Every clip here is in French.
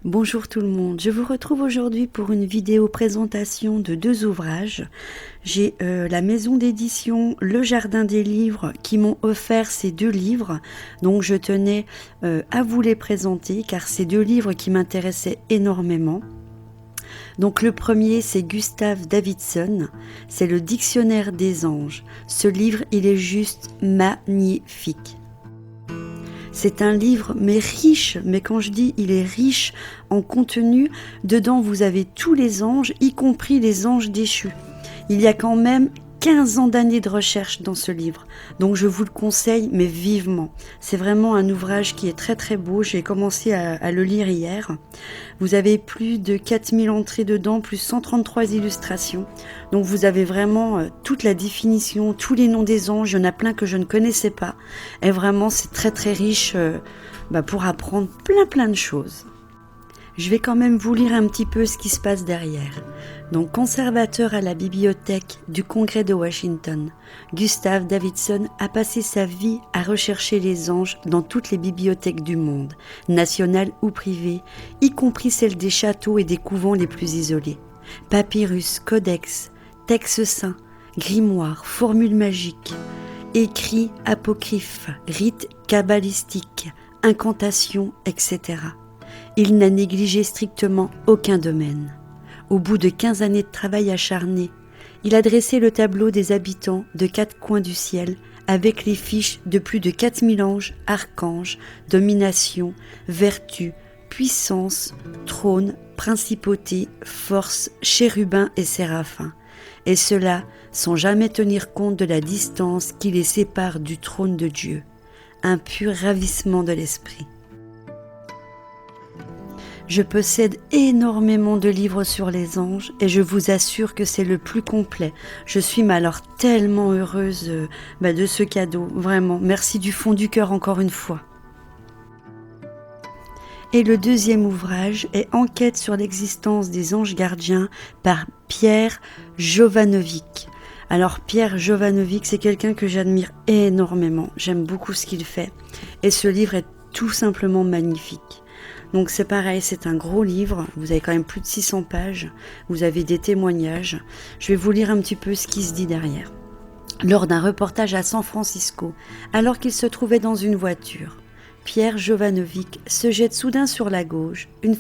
Bonjour tout le monde, je vous retrouve aujourd'hui pour une vidéo présentation de deux ouvrages. J'ai la maison d'édition Le Jardin des Livres qui m'ont offert ces deux livres, donc je tenais à vous les présenter car c'est deux livres qui m'intéressaient énormément. Donc le premier c'est Gustav Davidson, c'est le Dictionnaire des anges. Ce livre il est juste magnifique. C'est un livre mais riche, mais quand je dis il est riche en contenu, dedans vous avez tous les anges, y compris les anges déchus. Il y a quand même 15 ans d'années de recherche dans ce livre, donc je vous le conseille mais vivement. C'est vraiment un ouvrage qui est très très beau, j'ai commencé à le lire hier. Vous avez plus de 4000 entrées dedans, plus 133 illustrations, donc vous avez vraiment toute la définition, tous les noms des anges, il y en a plein que je ne connaissais pas, et vraiment c'est très très riche pour apprendre plein de choses. Je vais quand même vous lire un petit peu ce qui se passe derrière. Donc, conservateur à la bibliothèque du Congrès de Washington, Gustav Davidson a passé sa vie à rechercher les anges dans toutes les bibliothèques du monde, nationales ou privées, y compris celles des châteaux et des couvents les plus isolés. Papyrus, codex, textes saints, grimoires, formules magiques, écrits apocryphes, rites kabbalistiques, incantations, etc. Il n'a négligé strictement aucun domaine. Au bout de 15 années de travail acharné, il a dressé le tableau des habitants de 4 coins du ciel avec les fiches de plus de 4000 anges, archanges, domination, vertu, puissance, trône, principauté, force, chérubins et séraphins. Et cela sans jamais tenir compte de la distance qui les sépare du trône de Dieu. Un pur ravissement de l'esprit. Je possède énormément de livres sur les anges et je vous assure que c'est le plus complet. Je suis alors tellement heureuse de ce cadeau, vraiment. Merci du fond du cœur encore une fois. Et le deuxième ouvrage est Enquête sur l'existence des anges gardiens par Pierre Jovanovic. Alors Pierre Jovanovic, c'est quelqu'un que j'admire énormément. J'aime beaucoup ce qu'il fait et ce livre est tout simplement magnifique. Donc c'est pareil, c'est un gros livre, vous avez quand même plus de 600 pages, vous avez des témoignages. Je vais vous lire un petit peu ce qui se dit derrière. Lors d'un reportage à San Francisco, alors qu'il se trouvait dans une voiture, Pierre Jovanovic se jette soudain sur la gauche, une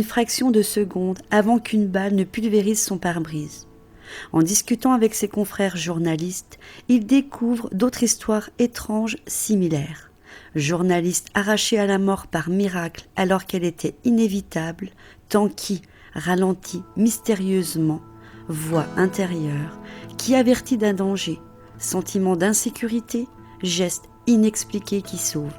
fraction de seconde avant qu'une balle ne pulvérise son pare-brise. En discutant avec ses confrères journalistes, il découvre d'autres histoires étranges similaires. Journaliste arrachée à la mort par miracle alors qu'elle était inévitable, Tanqui ralentit mystérieusement, voix intérieure qui avertit d'un danger, sentiment d'insécurité, geste inexpliqué qui sauve.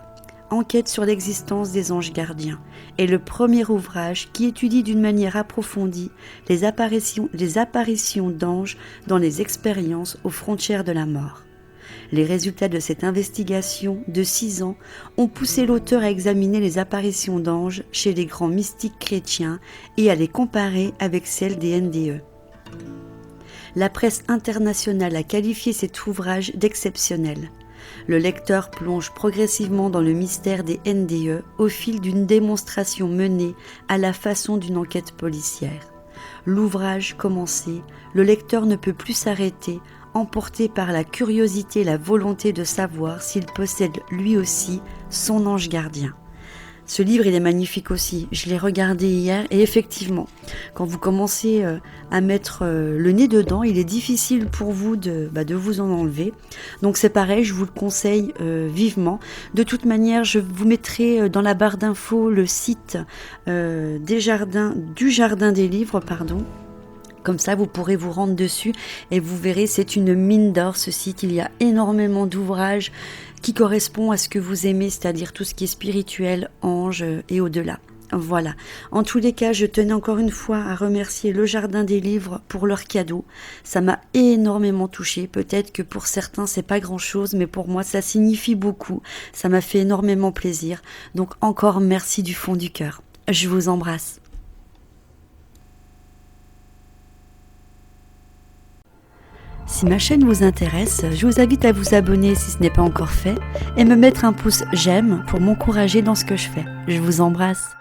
Enquête sur l'existence des anges gardiens est le premier ouvrage qui étudie d'une manière approfondie les apparitions d'anges dans les expériences aux frontières de la mort. Les résultats de cette investigation de 6 ans ont poussé l'auteur à examiner les apparitions d'anges chez les grands mystiques chrétiens et à les comparer avec celles des NDE. La presse internationale a qualifié cet ouvrage d'exceptionnel. Le lecteur plonge progressivement dans le mystère des NDE au fil d'une démonstration menée à la façon d'une enquête policière. L'ouvrage commencé, le lecteur ne peut plus s'arrêter, emporté par la curiosité et la volonté de savoir s'il possède lui aussi son ange gardien. Ce livre, il est magnifique aussi. Je l'ai regardé hier et effectivement, quand vous commencez à mettre le nez dedans, il est difficile pour vous de vous en enlever. Donc c'est pareil, je vous le conseille vivement. De toute manière, je vous mettrai dans la barre d'infos le site du Jardin des Livres, Comme ça, vous pourrez vous rendre dessus et vous verrez, c'est une mine d'or ce site. Il y a énormément d'ouvrages qui correspondent à ce que vous aimez, c'est-à-dire tout ce qui est spirituel, ange et au-delà. Voilà. En tous les cas, je tenais encore une fois à remercier Le Jardin des Livres pour leur cadeau. Ça m'a énormément touchée. Peut-être que pour certains, c'est pas grand-chose, mais pour moi, ça signifie beaucoup. Ça m'a fait énormément plaisir. Donc encore merci du fond du cœur. Je vous embrasse. Si ma chaîne vous intéresse, je vous invite à vous abonner si ce n'est pas encore fait et me mettre un pouce j'aime pour m'encourager dans ce que je fais. Je vous embrasse.